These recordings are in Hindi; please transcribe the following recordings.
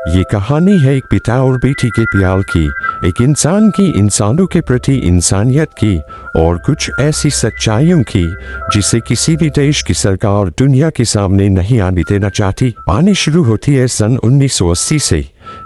ये कहानी है एक पिता और बेटी के प्यार की, एक इंसान की इंसानों के प्रति इंसानियत की और कुछ ऐसी सच्चाइयों की जिसे किसी भी देश की सरकार दुनिया के सामने नहीं आने देना चाहती। कहानी शुरू होती है सन 1980 से,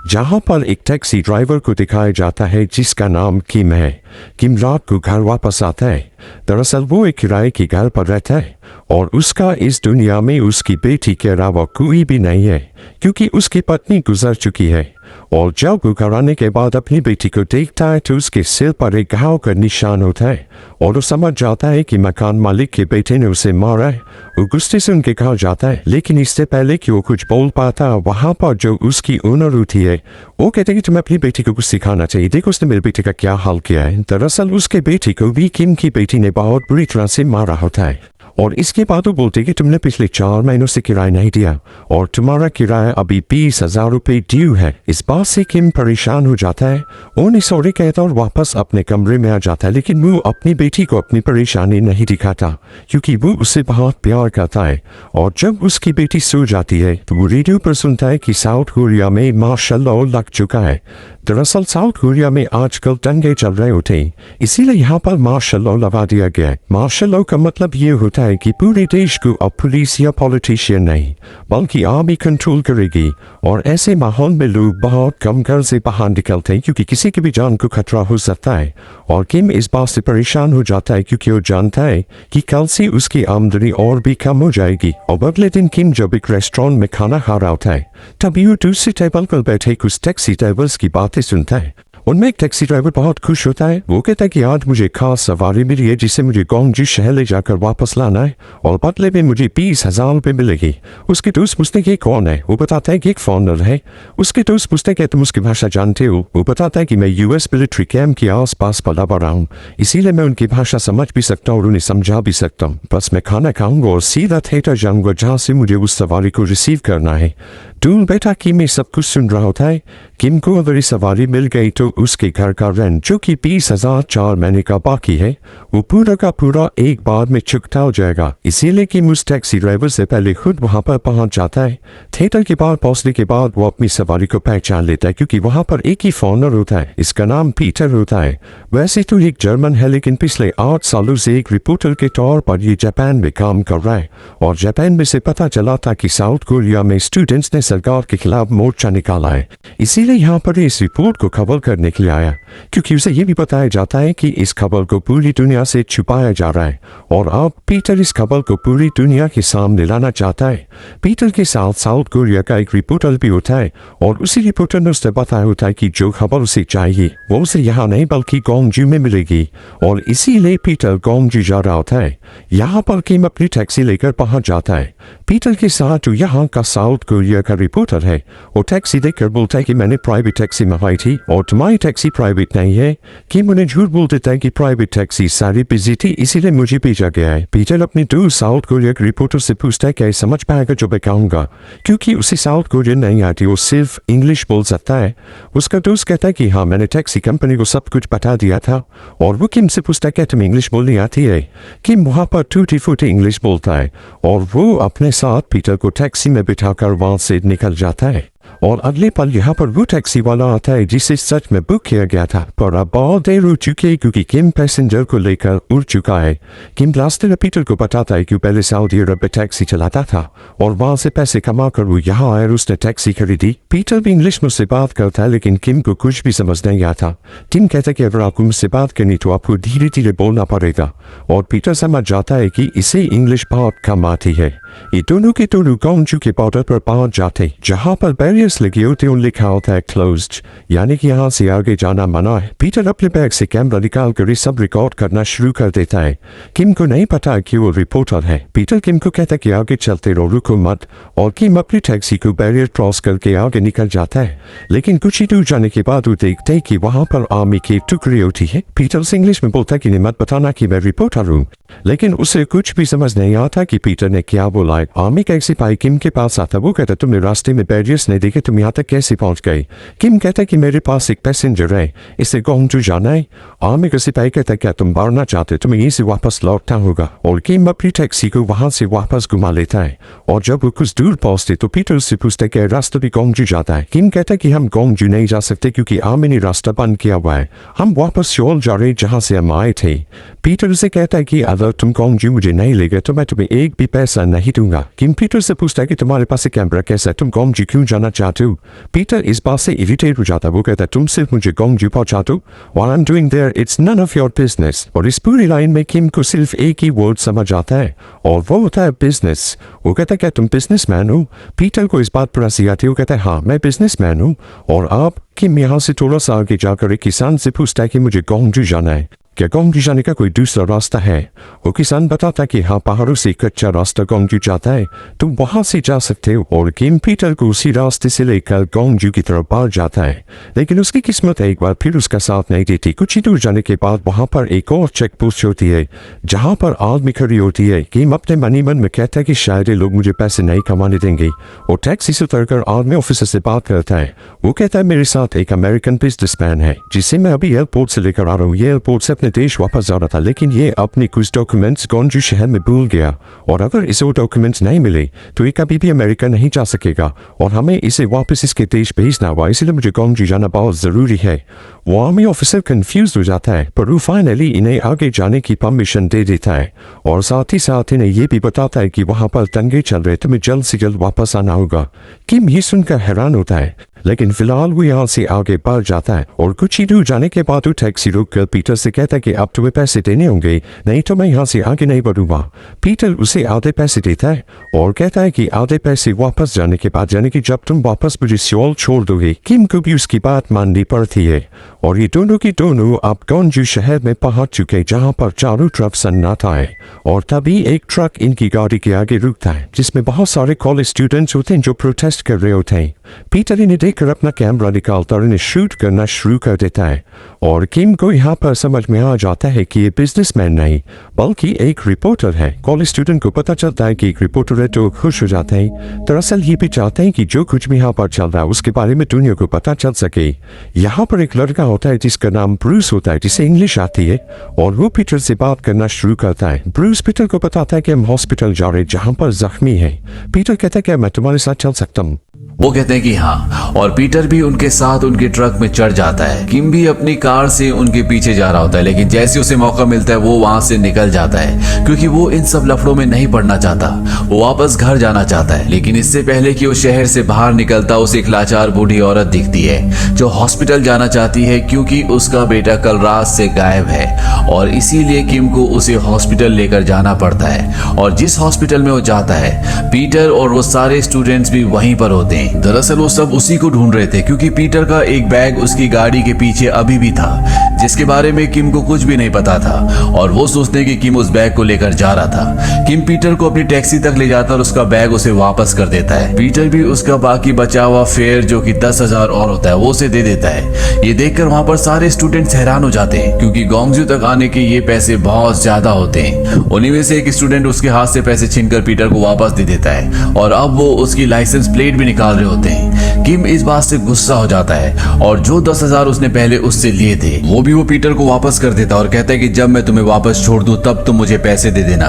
जहां पर एक टैक्सी ड्राइवर को दिखाया जाता है जिसका नाम किम है। किम रात को घर वापस आता है। दरअसल वो एक किराए के घर पर रहता है और उसका इस दुनिया में उसकी बेटी के अलावा कोई भी नहीं है, क्योंकि उसकी पत्नी गुजर चुकी है। और जब वो घर आने के बाद अपनी बेटी को देखता है तो उसके सिर पर एक घाव का निशान होता है और वो समझ जाता है कि मकान मालिक के बेटे ने उसे मारा है। वो गुस्से से उनके घर जाता है, लेकिन इससे पहले कि वो कुछ बोल पाता, वहां पर जो उसकी ओनर होती है वो कहते हैं कि तुम्हें अपनी बेटी को कुछ सिखाना चाहिए, देखो उसने मेरे बेटे का क्या हाल किया है। दरअसल उसके बेटी को भी किम की बेटी ने बहुत बुरी तरह से मारा होता है और इसके बाद वो बोलते कि तुमने पिछले 4 महीनों से किराया नहीं दिया और तुम्हारा किराया अभी 20,000 रुपये ड्यू है। इस बात से किम परेशान हो जाता है। वो सॉरी कहता और वापस अपने कमरे में आ जाता है, लेकिन वो अपनी बेटी को अपनी परेशानी नहीं दिखाता क्योंकि वो उससे बहुत प्यार करता है। और जब उसकी बेटी सो जाती है तो वो रेडियो पर सुनता है कि साउथ कोरिया में मार्शल लॉ लग चुका है। दरअसल साउथ कोरिया में आजकल दंगे चल रहे होते हैं, इसीलिए यहाँ पर मार्शल लॉ लगा दिया गया है। मार्शल लॉ का मतलब ये होता है कि पूरे देश को अब पुलिस या पॉलिटिशियन नहीं बल्कि आर्मी कंट्रोल करेगी। और ऐसे माहौल में लोग बहुत कम घर से बाहर निकलते हैं क्योंकि किसी की भी जान को खतरा हो सकता है। और किम इस बात से परेशान हो जाता है क्योंकि वो जानता है कि कल से उसकी आमदनी और भी कम हो जाएगी। और अगले दिन किम जब एक रेस्टोरेंट में खाना खा रहा होता है तभी वो दूसरे टेबल पर बैठे कुछ टैक्सी ड्राइवर्स की बातें सुनता है। उनमें एक टैक्सी ड्राइवर बहुत खुश होता है। वो कहता है कि आज मुझे खास सवारी मिली है जिसे मुझे गोंगजू शहर ले जाकर वापस लाना है और बदले में मुझे 20,000 रुपये मिलेगी। उसके दोस्त पूछते कि कौन है, वो बताता है कि एक फॉरनर है। उसके दोस्त पूछते कि तुम उसकी भाषा जानते हो, वो बताता है कि मैं यूएस मिलिट्री कैंप के आस पास पला बड़ा हूँ, इसीलिए मैं उनकी भाषा समझ भी सकता हूँ और उन्हें समझा भी सकता हूँ। बस मैं खाना खाऊंगा और सीधा थिएटर जाऊंगा जहाँ से मुझे उस सवारी को रिसीव करना है। दूर बैठा किम सब कुछ सुन रहा होता है। किम को अगर सवारी मिल गई तो उसके घर का रेंट जो कि 20,000 4 महीने का बाकी है वो पूरा का पूरा एक बार में चुकता हो जाएगा। इसीलिए किम उस टैक्सी ड्राइवर से पहले खुद वहां पर पहुंच जाता है। थिएटर के बाहर पहुंचने के बाद वो अपनी सवारी को पहचान लेता है क्योंकि वहां पर एक ही फॉरनर होता है, इसका नाम पीटर होता है। वैसे तो एक जर्मन है लेकिन पिछले 8 सालों से एक रिपोर्टर के तौर पर ये जापान में काम कर रहा है और जापान में से पता चला था कि साउथ कोरिया में स्टूडेंट्स ने सरकार के खिलाफ मोर्चा निकाला है, इसीलिए यहाँ पर इस रिपोर्ट को खबर करने के लिए आया क्योंकि उसे ये भी बताया जाता है कि इस खबर को पूरी दुनिया से छुपाया जा रहा है और अब पीटर इस खबर को पूरी दुनिया के सामने लाना चाहता है। पीटर के साथ साउथ कोरिया का एक रिपोर्टर भी होता है और उसी रिपोर्टर ने उससे बताया होता है कि जो खबर उसे चाहिए वो उसे यहाँ नहीं बल्कि गोंगजू में मिलेगी और इसीलिए पीटर गोंगजू जा रहा होता है। यहाँ पर किम अपनी टैक्सी लेकर पहुंच जाता है। पीटर के साथ जो यहाँ का साउथ कोरिया का रिपोर्टर है वो टैक्सी देखकर बोलता है कि मैंने प्राइवेट टैक्सी मंगाई थी और तुम्हारी टैक्सी प्राइवेट नहीं है। किम उन्हें झूठ बोल देता है कि प्राइवेट टैक्सी सारी बिजी थी इसीलिए मुझे भेजा गया है। पीटर अपने दूर साउथ कोरिया के रिपोर्टर से पूछता है कि समझ पाएगा जो मैं कहूँगा, क्योंकि उसे साउथ कोरिया नहीं आती, वो सिर्फ इंग्लिश बोल सकता है। उसका दोस्त कहता है कि हाँ मैंने टैक्सी कंपनी को सब कुछ बता दिया था और वो किम से पूछता है कि तुम्हें इंग्लिश बोलनी आती है। किम वहाँ पर टूटी फूटी इंग्लिश बोलता है और वो अपने साथ पीटर को टैक्सी में बिठाकर वहां से निकल जाता है। और अगले पल यहाँ पर वो टैक्सी वाला आता है जिसे सच में बुक किया गया था, पर अब बहुत देर हो चुकी है क्योंकि किम पैसेंजर को लेकर उड़ चुका है। किम रास्ते में पीटर को बताता है कि पहले सऊदी अरब में टैक्सी चलाता था और वहां से पैसे कमा कर वो यहाँ आया और उसने टैक्सी खरीदी। पीटर भी इंग्लिश में उससे बात करता है लेकिन किम को कुछ भी समझ नहीं आता। किम कहता है कि अगर आपको मुझसे बात करनी तो आपको धीरे धीरे बोलना पड़ेगा और पीटर समझ जाता है कि इसे इंग्लिश बहुत कम आती है। ये दोनों के दोनों गोंगजू के बॉर्डर पर पहुंच जाते जहां पर बैरियर्स लगे होते उन लिखा होता है क्लोज्ड, यानी कि यहाँ से आगे जाना मना है। पीटर अपने बैग से कैमरा निकाल कर सब रिकॉर्ड करना शुरू कर देता है। किम को नहीं पता कि वो रिपोर्टर है। पीटर किम को कहता है कि आगे चलते रहो, रुको मत, और किम अपनी टैक्सी को बैरियर क्रॉस करके आगे निकल जाता है। लेकिन कुछ ही दूर जाने के बाद वो देखते है कि वहां पर आर्मी की टुकड़ी होती है। पीटर से इंग्लिश में बोलता है कि मत बताना कि मैं रिपोर्टर हूँ, लेकिन उसे कुछ भी समझ नहीं आता कि पीटर ने क्या बोला है। आर्मी का एक सिपाही किम के पास आता, वो कहता तुमने रास्ते में बैरियर्स नहीं लेके तुम यहाँ तक कैसे पहुंच गए? किम कहता है कि मेरे पास एक पैसेंजर है, इसे गोंगजू जाना है। आमिर का सिपाही कहता है क्या तुम मारना चाहते, तुम्हें यहीं से वापस लौटना होगा। और किम अपनी टैक्सी को वहां से वापस घुमा लेता है। और जब वो कुछ दूर पहुंचते तो पीटर उससे पूछता है कि रास्ता भी गोंगजू जाता है। किम कहता है कि हम गोंगजू नहीं जा सकते क्योंकि आमिर ने रास्ता बंद किया हुआ है, हम वापस शोल जा रहे जहां से हम आए थे। पीटर से कहता है कि अगर तुम गोंगजू मुझे नहीं ले गए तो मैं तुम्हें एक भी पैसा नहीं दूंगा। किम पीटर से पूछता है कि तुम्हारे पास एक कैमरा कैसा है, तुम गोंगजू क्यों जाना चाहते हो? पीटर इस बात से इरिटेट हो जाता है। वो कहता है तुम सिर्फ मुझे गोंगजू पहुंचा दो, what I am doing there it's none of your business. और इस पूरी लाइन में किम को सिर्फ एक ही वर्ड समझ आता है और वो होता है बिजनेस। वो कहता है क्या तुम बिजनेसमैन हो? पीटर को इस बात पर हंसी आती है। वो कहता है हाँ मैं बिजनेसमैन हूँ। और आप किम यहाँ से थोड़ा सा आगे जाकर एक किसान से पूछता है कि मुझे गोंगजू जाना है, क्या गोंगजू जाने का कोई दूसरा रास्ता है? वो किसान बताता है कि हाँ पहाड़ों से कच्चा रास्ता गोंगजू जाता है, तुम वहां से जा सकते हो। और किम पीटर को उसी रास्ते से लेकर गोंगजू की तरफ बढ़ जाता है। लेकिन उसकी किस्मत एक बार फिर उसका साथ नहीं देती। कुछ ही दूर जाने के बाद वहां पर एक और चेक पोस्ट होती है जहां पर आदमी खड़ी होती है। किम अपने मनी मन में कहता है कि शायद ये लोग मुझे पैसे नहीं कमाने देंगे। और टैक्सी से उतरकर आर्मी ऑफिसर से बात करता है। वो कहता है मेरे साथ एक अमेरिकन बिजनेसमैन है जिसे मैं अभी एयरपोर्ट से लेकर आ रहा हूँ। ये एयरपोर्ट से देश वापस जा रहा था लेकिन ये अपने कुछ डॉक्यूमेंट्स गोंगजू शहर में भूल गया और अगर इसे वो डॉक्यूमेंट्स नहीं मिले तो ये कभी भी अमेरिका नहीं जा सकेगा और हमें इसे वापस इसके देश भेजना हुआ, इसलिए मुझे गोंगजू जाना बहुत जरूरी है। वो आर्मी ऑफिसर कंफ्यूज हो जाता है पर वो फाइनली इन्हें आगे जाने की परमिशन दे देता है और साथ ही साथ इन्हें ये भी बताता है कि वहां पर दंगे चल रहे, तुम्हें जल्द से जल्द वापस आना होगा। किम ये सुनकर हैरान होता है लेकिन फिलहाल वो यहाँ से आगे बढ़ जाता है और कुछ ही दूर जाने के बाद वो टैक्सी रोककर पीटर से कहता है कि अब तुम्हें पैसे देने होंगे, नहीं तो मैं यहाँ से आगे नहीं बढ़ूंगा। पीटर उसे आधे पैसे देता है और कहता है कि आधे पैसे वापस जाने के बाद, यानी कि जब तुम वापस मुझे सियोल छोड़ दोगे। किम को भी उसकी बात माननी पड़ती है और ये दोनों की दोनों अब गोंगजू शहर में पहुंच चुके जहाँ पर चारों तरफ सन्नाटा है। और तभी एक ट्रक इनकी गाड़ी के आगे रुकता है जिसमें बहुत सारे कॉलेज स्टूडेंट्स होते हैं जो प्रोटेस्ट कर रहे होते हैं। पीटर इन्हें देखकर अपना कैमरा निकालता और इन्हें शूट करना शुरू कर देता है और किम को यहाँ पर समझ में आ जाता है कि ये बिजनेसमैन नहीं बल्कि एक रिपोर्टर है। कॉलेज स्टूडेंट को पता चलता है कि एक रिपोर्टर है तो खुश हो जाते हैं। दरअसल ये भी चाहते हैं कि जो कुछ भी यहाँ पर चल रहा है उसके बारे में दुनिया को पता चल सके। यहाँ पर एक लड़का होता है जिसका नाम ब्रूस होता है, जिसे इंग्लिश आती है और वो पीटर से बात करना शुरू करता है। ब्रूस पीटर को बताता है कि हम हॉस्पिटल जा रहे हैं जहाँ पर जख्मी है। पीटर कहता है कि मैं तुम्हारे साथ चल सकता हूँ। वो कहते हैं कि हाँ और पीटर भी उनके साथ उनके ट्रक में चढ़ जाता है। किम भी अपनी कार से उनके पीछे जा रहा होता है लेकिन जैसे उसे मौका मिलता है वो वहां से निकल जाता है क्योंकि वो इन सब लफड़ों में नहीं पड़ना चाहता। वो वापस घर जाना चाहता है लेकिन इससे पहले कि वो शहर से बाहर निकलता उसे एक लाचार बूढ़ी औरत दिखती है जो हॉस्पिटल जाना चाहती है क्योंकि उसका बेटा कल रात से गायब है और इसीलिए किम को उसे हॉस्पिटल लेकर जाना पड़ता है। और जिस हॉस्पिटल में वो जाता है पीटर और वो सारे स्टूडेंट्स भी वहीं पर होते हैं। दरअसल वो सब उसी को ढूंढ रहे थे क्योंकि पीटर का एक बैग उसकी गाड़ी के पीछे अभी भी था जिसके बारे में किम को कुछ भी नहीं पता था और वो सोचते कि किम उस बैग को लेकर जा रहा था। किम पीटर को अपनी टैक्सी तक ले जाता और उसका बैग उसे वापस कर देता है। पीटर भी उसका बाकी बचा हुआ फेयर जो कि 10,000 और होता है वो उसे दे देता है। ये देखकर वहां पर सारे स्टूडेंट्स हैरान हो जाते हैं क्योंकि गोंगजू तक आने के ये पैसे बहुत ज्यादा होते हैं। उन्हीं में से एक स्टूडेंट उसके हाथ से पैसे छीनकर पीटर को वापस दे देता है और अब वो उसकी लाइसेंस प्लेट भी निकाल रहे होते हैं। किम इस बात से गुस्सा हो जाता है और जो 10,000 उसने पहले उससे लिए थे वो भी वो पीटर को वापस कर देता और कहता है कि जब मैं तुम्हें वापस छोड़ दूं तब तुम मुझे पैसे दे देना।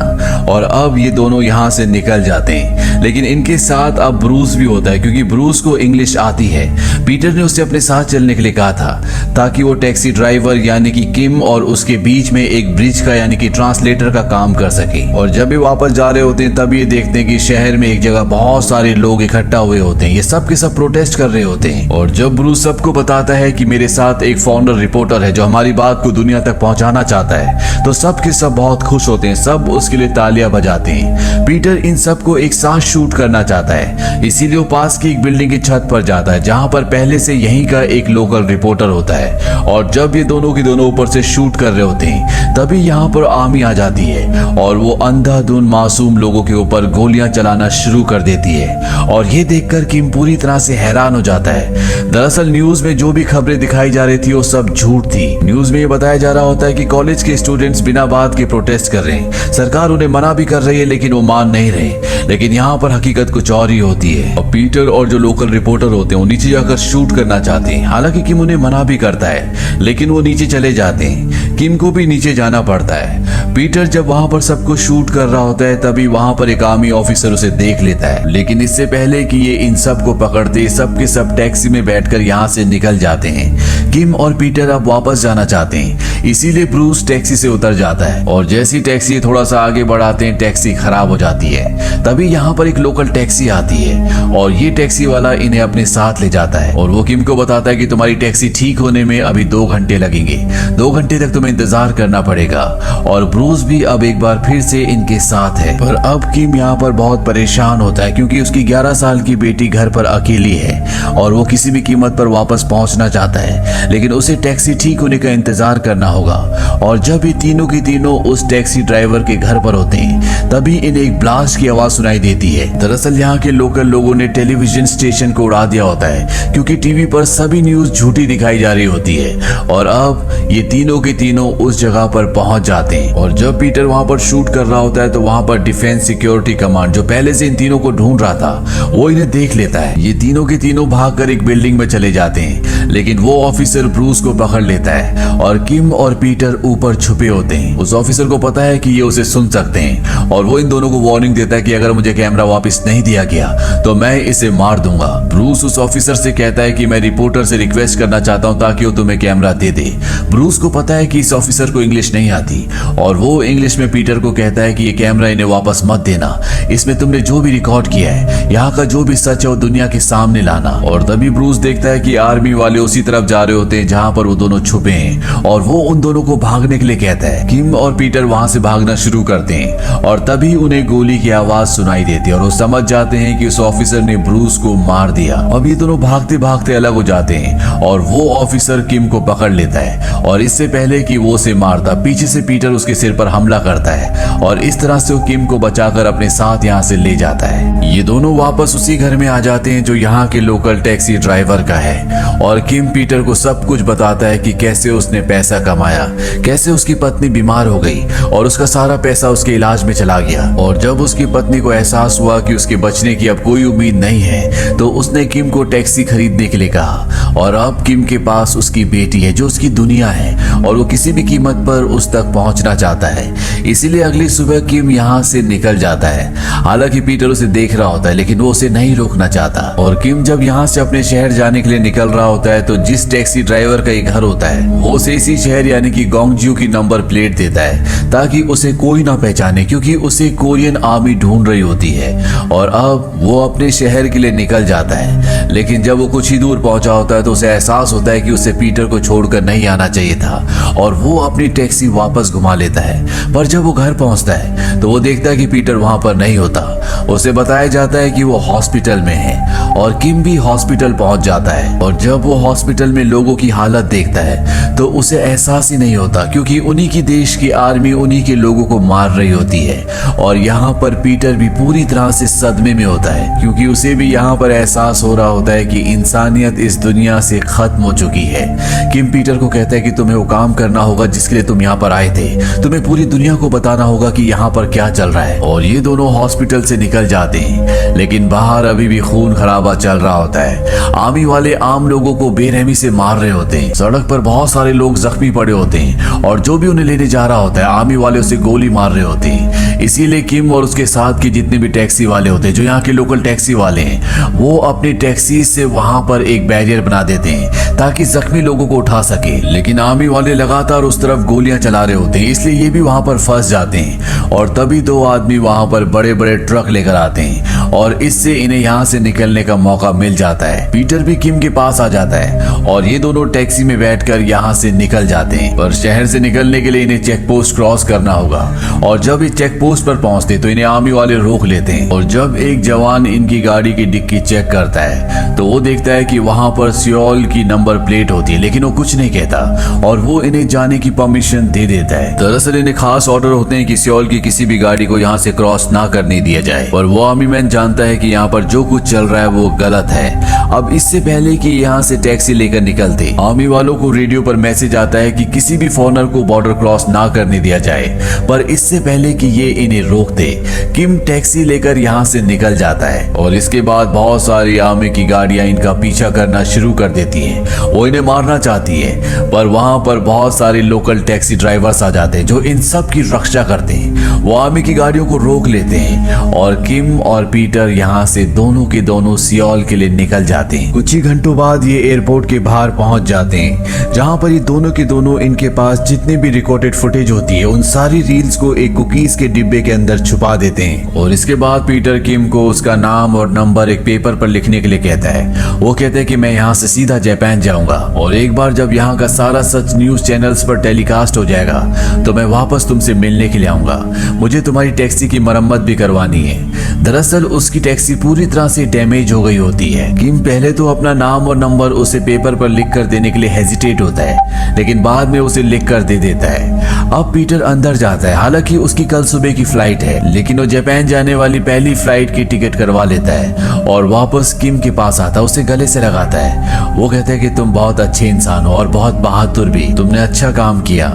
और अब ये दोनों यहाँ से निकल जाते हैं लेकिन इनके साथ अब ब्रूस भी होता है क्योंकि ब्रूस को इंग्लिश आती है। पीटर ने उससे अपने साथ चलने के लिए कहा था ताकि वो टैक्सी ड्राइवर यानी कि किम और उसके बीच में एक ब्रिज का यानी कि ट्रांसलेटर का काम कर सके। और जब भी वापस जा रहे होते हैं तब ये देखते हैं कि शहर में एक जगह बहुत सारे लोग इकट्ठा हुए होते हैं। ये सब के सब प्रोटेस्ट कर रहे होते हैं और जब ब्रूस सबको बताता है कि मेरे साथ एक फाउंडर रिपोर्टर है जो हमारी बात को दुनिया तक पहुंचाना चाहता है तो सब के सब बहुत खुश होते हैं, सब उसके लिए तालियां बजाते हैं। पीटर इन सबको एक साथ शूट करना चाहता है इसीलिए वो पास की एक बिल्डिंग की छत पर जाता है जहां पर पहले से यहीं का एक लोकल रिपोर्टर होता है। और जब ये दोनों के दोनों ऊपर से शूट कर रहे होते हैं तभी यहाँ पर आर्मी आ जाती है और वो अंधाधुन मासूम लोगों के ऊपर गोलियां चलाना शुरू कर देती है। और ये देखकर किम पूरी तरह से हैरान हो जाता है। दरअसल न्यूज में जो भी खबरें दिखाई जा रही थी वो सब झूठ थी। न्यूज में ये बताया जा रहा होता है कि कॉलेज के स्टूडेंट्स बिना बात के प्रोटेस्ट कर रहे हैं, सरकार उन्हें मना भी कर रही है लेकिन वो मान नहीं रहे। लेकिन यहाँ पर हकीकत कुछ और ही होती है। और पीटर और जो लोकल रिपोर्टर होते हैं वो नीचे जाकर शूट करना चाहते हैं। हालांकि किम उन्हें मना भी करता है लेकिन वो नीचे चले जाते हैं। किम को भी नीचे जाना पड़ता है। पीटर जब वहां पर सबको शूट कर रहा होता है तभी वहां पर एक आर्मी ऑफिसर उसे देख लेता है। लेकिन इससे पहले कि ये इन सब को पकड़ते सब के सब टैक्सी में बैठकर यहाँ से निकल जाते हैं। किम और पीटर अब वापस जाना चाहते हैं, इसीलिए ब्रूस टैक्सी से उतर जाता है। और जैसी टैक्सी थोड़ा सा आगे बढ़ाते हैं टैक्सी खराब हो जाती है। तभी यहाँ पर एक लोकल टैक्सी आती है और ये टैक्सी वाला इन्हें अपने साथ ले जाता है। और वो किम को बताता है कि तुम्हारी टैक्सी ठीक होने में अभी 2 घंटे लगेंगे, 2 घंटे तक तुम्हें इंतजार करना पड़ेगा। और ब्रूस भी अब एक बार फिर से इनके साथ है। पर अब किम यहाँ पर बहुत परेशान होता है क्योंकि उसकी 11 साल की बेटी घर पर अकेली है और वो किसी भी कीमत पर वापस पहुंचना चाहता है। लेकिन उसे टैक्सी ठीक होने का इंतजार करना होगा। और जब ये तीनों की तीनों उस टैक्सी ड्राइवर के घर पर होते हैं तभी इन्हें एक ब्लास्ट की आवाज सुनाई देती है। दरअसल यहाँ के लोकल लोगों ने टेलीविजन स्टेशन को उड़ा दिया होता है क्योंकि टीवी पर सभी न्यूज झूठी दिखाई जा रही होती है। और अब ये तीनों के तीनों उस जगह पर पहुंच जाते हैं। और जब पीटर वहां पर शूट कर रहा होता है तो वहां पर डिफेंस सिक्योरिटी कमांड जो पहले से इन तीनों को ढूंढ रहा था वो इन्हें देख लेता है। ये तीनों के तीनों भागकर एक बिल्डिंग में चले जाते हैं लेकिन वो ऑफिसर ब्रूस को पकड़ लेता है और किम और पीटर ऊपर छुपे होते हैं। उस ऑफिसर को पता है कि ये उसे सुन सकते हैं और वो इन दोनों को वार्निंग देता है कि अगर मुझे कैमरा वापस नहीं दिया गया तो मैं इसे मार दूंगा। ब्रूस उस ऑफिसर से कहता है कि मैं रिपोर्टर से रिक्वेस्ट करना चाहता हूं ताकि वो तुम्हें कैमरा दे दे। ब्रूस को पता है कि इस ऑफिसर को इंग्लिश नहीं आती और वो इंग्लिश में पीटर को कहता है कि ये कैमरा इन्हें वापस मत देना, इसमें तुमने जो भी रिकॉर्ड किया है यहाँ का जो भी सच है वो दुनिया के सामने लाना। और तभी ब्रूस देखता है कि आर्मी वाले उसी तरफ जा रहे होते हैं जहाँ पर वो दोनों छुपे हैं और वो उन दोनों को भागने के लिए कहता है। किम और पीटर वहां से भागना शुरू करते हैं और तभी उन्हें गोली की आवाज सुनाई देती है और वो समझ जाते हैं कि उस ऑफिसर ने ब्रूस को मार दिया। अब ये दोनों भागते भागते अलग हो जाते हैं और वो ऑफिसर किम को पकड़ लेता है और इससे पहले कि वो उसे मारता पीछे से पीटर उसके सिर पर हमला करता है और इस तरह से वो किम को बचाकर अपने साथ यहाँ से ले जाता है। ये दोनों वापस उसी घर में आ जाते हैं जो यहाँ के लोकल टैक्सी ड्राइवर का है और किम पीटर को सब कुछ बताता है कि कैसे उसने पैसा कमाया, कैसे उसकी पत्नी बीमार हो गई और उसका सारा पैसा उसके इलाज में चला गया। और जब उसकी पत्नी को एहसास हुआ कि उसके बचने की अब कोई उम्मीद नहीं है तो उसने किम को टैक्सी खरीदने के लिए कहा। और अब किम के पास उसकी बेटी है जो उसकी दुनिया है और वो किसी भी कीमत पर उस तक पहुंचना चाहता है। इसीलिए अगली सुबह किम यहाँ से निकल जाता है। हालांकि पीटर उसे देख रहा होता है लेकिन वो उसे नहीं रोकना चाहता। और किम जब यहाँ से अपने शहर जाने के लिए निकल रहा होता है तो जिस टैक्सी ड्राइवर का ये घर होता है वो उसे इसी शहर यानी कि गोंगजू की नंबर प्लेट देता है ताकि उसे कोई ना पहचाने क्योंकि उसे कोरियन आर्मी ढूंढ रही होती है। और अब वो अपने शहर के लिए निकल जाता है लेकिन जब वो कुछ ही दूर पहुंचा होता है तो उसे एहसास होता है कि उसे पीटर को छोड़कर नहीं आना चाहिए था और वो अपनी टैक्सी वापस घुमा लेता है। पर जब वो घर पहुंचता है तो वो देखता है कि पीटर वहां पर नहीं होता। उसे बताया जाता है कि वो हॉस्पिटल में है और किम भी हॉस्पिटल पहुंच जाता है। और जब वो हॉस्पिटल में लोगों की हालत देखता है तो उसे एहसास ही नहीं होता क्योंकि उन्हीं की देश की आर्मी उन्हीं के लोगों को मार रही होती है। और यहाँ पर पीटर भी पूरी तरह से सदमे में होता है क्योंकि उसे भी यहाँ पर एहसास हो रहा होता है कि इंसानियत इस दुनिया से खत्म हो चुकी है। किम पीटर को कहता है कि तुम्हें वो काम करना होगा जिसके लिए तुम यहाँ पर आए थे, तुम्हें पूरी दुनिया को बताना होगा कि यहाँ पर क्या चल रहा है। और ये दोनों हॉस्पिटल से निकल जाते हैं लेकिन बाहर अभी भी खून खराबा चल रहा होता है। आर्मी वाले आम लोगों को बेरहमी से मार रहे होते हैं। सड़क पर बहुत सारे लोग जख्मी पड़े होते हैं और जो भी उन्हें लेने जा रहा होता है आर्मी वाले उसे गोली मार रहे होते हैं। इसीलिए किम और उसके साथ के जितने भी टैक्सी वाले होते हैं जो यहाँ के लोकल टैक्सी वाले हैं वो अपनी टैक्सी से वहां पर एक बैरियर बना देते हैं हैं ताकि जख्मी लोगों को उठा सके, लेकिन आर्मी वाले लगातार उस तरफ गोलियां चला रहे होते हैं, इसलिए ये भी वहां पर फंस जाते हैं। और तभी दो आदमी वहां पर बड़े बड़े ट्रक लेकर आते हैं और इससे इन्हें यहाँ से निकलने का मौका मिल जाता है। पीटर भी किम के पास आ जाता है और ये दोनों टैक्सी में बैठकर यहाँ से निकल जाते हैं। पर शहर से निकलने के लिए इन्हें चेक पोस्ट क्रॉस करना होगा और जब ये चेक पोस्ट पर पहुंचते तो इन्हें आर्मी वाले रोक लेते हैं। और जब एक जवान इनकी गाड़ी की डिक्की चेक करता है तो वो देखता है कि वहां पर सियोल की नंबर प्लेट होती है, लेकिन वो कुछ नहीं कहता और वो इन्हें जाने की परमिशन दे देता है। दरअसल इन्हें खास ऑर्डर होते हैं कि सियोल की किसी भी गाड़ी को यहाँ से क्रॉस ना करने दिया जाए, और वो आर्मी मैन जानता है कि यहाँ पर जो कुछ चल रहा है वो गलत है। अब इससे पहले कि यहाँ से टैक्सी लेकर निकलते आर्मी वालों को रेडियो पर मैसेज आता है कि किसी भी फॉरेनर को बॉर्डर क्रॉस ना करने दिया जाए। पर इससे पहले कि ये इन्हें रोक दे, किम टैक्सी लेकर यहाँ से निकल जाता है और इसके बाद बहुत सारी आर्मी की गाड़ियां इनका पीछा करना शुरू कर देती हैं। वो इन्हें मारना चाहती है, पर वहां पर बहुत सारे लोकल टैक्सी ड्राइवर्स आ जाते हैं जो इन सब की रक्षा करते हैं। वो आर्मी की गाड़ियों को रोक लेते हैं और किम और पीटर यहाँ से दोनों के दोनों सियोल के लिए निकल जाते हैं। कुछ ही घंटों बाद ये एयरपोर्ट के बाहर पहुंच जाते हैं, जहां पर ये दोनों के दोनों इनके पास जितने भी रिकॉर्डेड फुटेज होती है उन सारी रील्स को एक कुकीज के डिब्बे के अंदर छुपा देते हैं। और इसके बाद पीटर किम को उसका नाम और नंबर एक पेपर पर लिखने के लिए कहता है। वो कहते हैं कि मैं यहाँ से सीधा जापान जाऊंगा और एक बार जब यहाँ का सारा सच न्यूज चैनल्स पर टेलीकास्ट हो जाएगा तो मैं वापस तुमसे मिलने के लिए आऊंगा। मुझे तुम्हारी टैक्सी की मरम्मत भी करवानी है। दरअसल उसकी टैक्सी पूरी तरह से डैमेज हो गई होती है। किम पहले तो अपना नाम और नंबर उसे पेपर पर लिख कर देने के लिए हेजिटेट होता है, लेकिन बाद में उसे लिख कर दे देता है। अब पीटर अंदर जाता है, हालांकि उसकी कल सुबह की फ्लाइट है, लेकिन वो जापान जाने वाली पहली फ्लाइट की टिकट करवा लेता है और वापस किम के पास आता है, उसे गले से लगाता है। वो कहता है कि तुम बहुत अच्छे इंसान हो और बहुत बहादुर भी, तुमने अच्छा काम किया।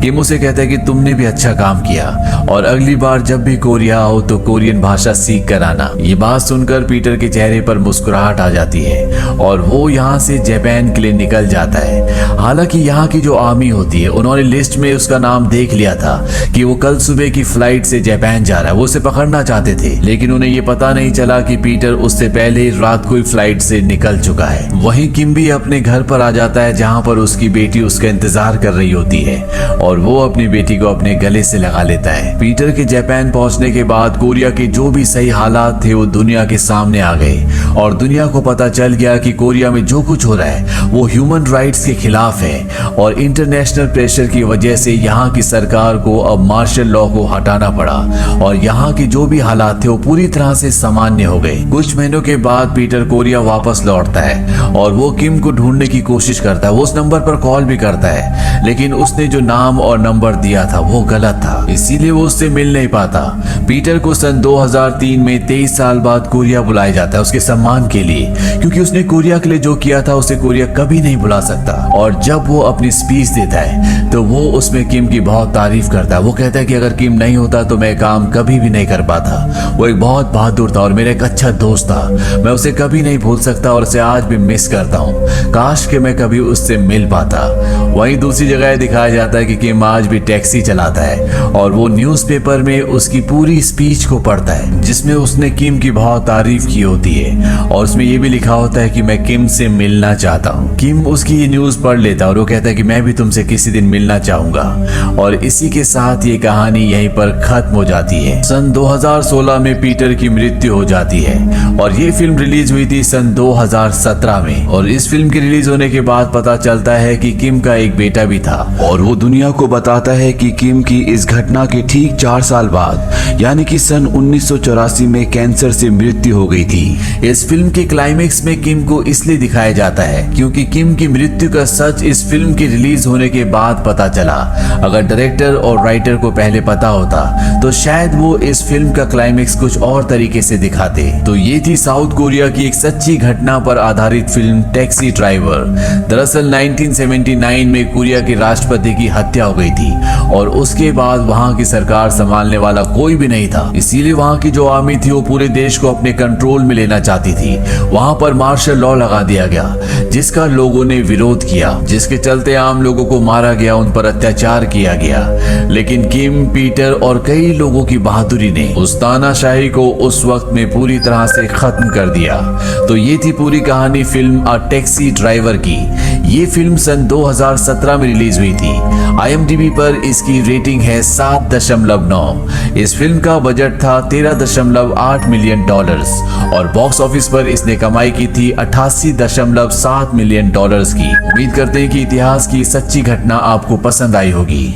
किम उसे कहता है कि तुमने भी अच्छा काम किया और अगली बार जब भी कोरिया आओ तो कोरियन भाषा सीख कर आना। ये बात सुनकर पीटर के चेहरे पर मुस्कुराहट आ जाती है और वो यहाँ से जापान के लिए निकल जाता है। हालांकि यहाँ की जो आर्मी होती है उन्होंने लिस्ट में उसका नाम देख लिया था कि वो कल सुबह की फ्लाइट से जापान जा रहा है। वो उसे पकड़ना चाहते थे, लेकिन उन्हें ये पता नहीं चला कि पीटर उससे पहले रात को ही फ्लाइट से निकल चुका है। वहीं किम भी अपने घर पर आ जाता है, जहाँ पर उसकी बेटी उसका इंतजार कर रही होती है और वो अपनी बेटी को अपने गले से लगा लेता है। पीटर के जापान पहुंचने के बाद कोरिया के जो भी सही हालात थे वो दुनिया के सामने आ गए और दुनिया को पता चल गया कि कोरिया में जो कुछ हो रहा है वो ह्यूमन राइट्स के खिलाफ है और इंटरनेशनल प्रेशर की वजह से यहाँ की सरकार को अब मार्शल लॉ को हटाना पड़ा और यहाँ के जो भी हालात थे वो पूरी तरह से सामान्य हो गए। कुछ महीनों के बाद पीटर कोरिया वापस लौटता है और वो किम को ढूंढने की कोशिश करता है। वो उस नंबर पर कॉल भी करता है, लेकिन उसने जो नाम और नंबर दिया था वो गलत था, इसीलिए वो उससे मिल नहीं पाता। पीटर को सन 2003 में 23 साल बाद कोरिया बुलाया जाता है उसके सम्मान के लिए, क्योंकि उसने कोरिया के लिए जो किया था उसे कोरिया कभी नहीं भुला सकता। और जब वो अपनी स्पीच देता है तो वो उसमें किम की बहुत तारीफ करता है। वो कहता है कि अगर किम नहीं होता तो मैं काम कभी भी नहीं कर पाता। वो एक बहुत बहादुर था और मेरा एक अच्छा दोस्त था। मैं उसे कभी नहीं भूल सकता और उसे आज भी मिस करता हूँ। काश कि मैं कभी उससे मिल पाता। वहीं दूसरी जगह दिखाया जाता है कि किम आज भी टैक्सी चलाता है और वो न्यूज़पेपर में उसकी पूरी स्पीच को पढ़ता है जिसमें उसने किम की बहुत तारीफ की होती है और उसमें ये भी लिखा होता है कि मैं किम से मिलना चाहता हूँ। किम उसकी ये न्यूज़ पढ़ लेता है और वो कहता है कि मैं भी तुमसे किसी दिन मिलना चाहूंगा। और इसी के साथ ये कहानी यहीं पर खत्म हो जाती है। सन 2016 में पीटर की मृत्यु हो जाती है और ये फिल्म रिलीज हुई थी सन 2017 में। और इस फिल्म के रिलीज होने के बाद पता चलता है कि किम का एक बेटा भी था और वो दुनिया को बताता है कि किम की इस घटना के ठीक 4 साल बाद यानी कि सन 1984 में कैंसर से मृत्यु हो गई थी। इस फिल्म के क्लाइमेक्स में किम को इसलिए दिखाया जाता है क्योंकि किम की मृत्यु का सच इस फिल्म के रिलीज होने के बाद पता चला। अगर डायरेक्टर और राइटर को पहले पता होता तो शायद वो इस फिल्म का क्लाइमेक्स कुछ और तरीके से दिखाते। तो ये थी साउथ कोरिया की एक सच्ची घटना पर आधारित फिल्म टैक्सी ड्राइवर। दरअसल 1979 में कोरिया के राष्ट्रपति की हत्या हो गई थी और उसके बाद वहां की सरकार संभालने वाला कोई भी नहीं था, इसीलिए वहां की जो आर्मी थी वो पूरे देश को अपने कंट्रोल में लेना चाहती थी। वहां पर मार्शल लॉ लगा दिया गया जिसका लोगों ने विरोध किया, जिसके चलते आम लोगों को मारा गया, उन पर अत्याचार किया गया। लेकिन किम, पीटर और कई लोगों की बहादुरी ने उस तानाशाही को उस वक्त में पूरी तरह से खत्म कर दिया। तो ये थी पूरी कहानी film a taxi taxi driver की। ये फिल्म सन 2017 में रिलीज हुई थी। IMDb पर इसकी रेटिंग है 7.9। इस फिल्म का बजट था $13.8 मिलियन और बॉक्स ऑफिस पर इसने कमाई की थी $88.7 मिलियन की। उम्मीद करते हैं कि इतिहास की सच्ची घटना आपको पसंद आई होगी।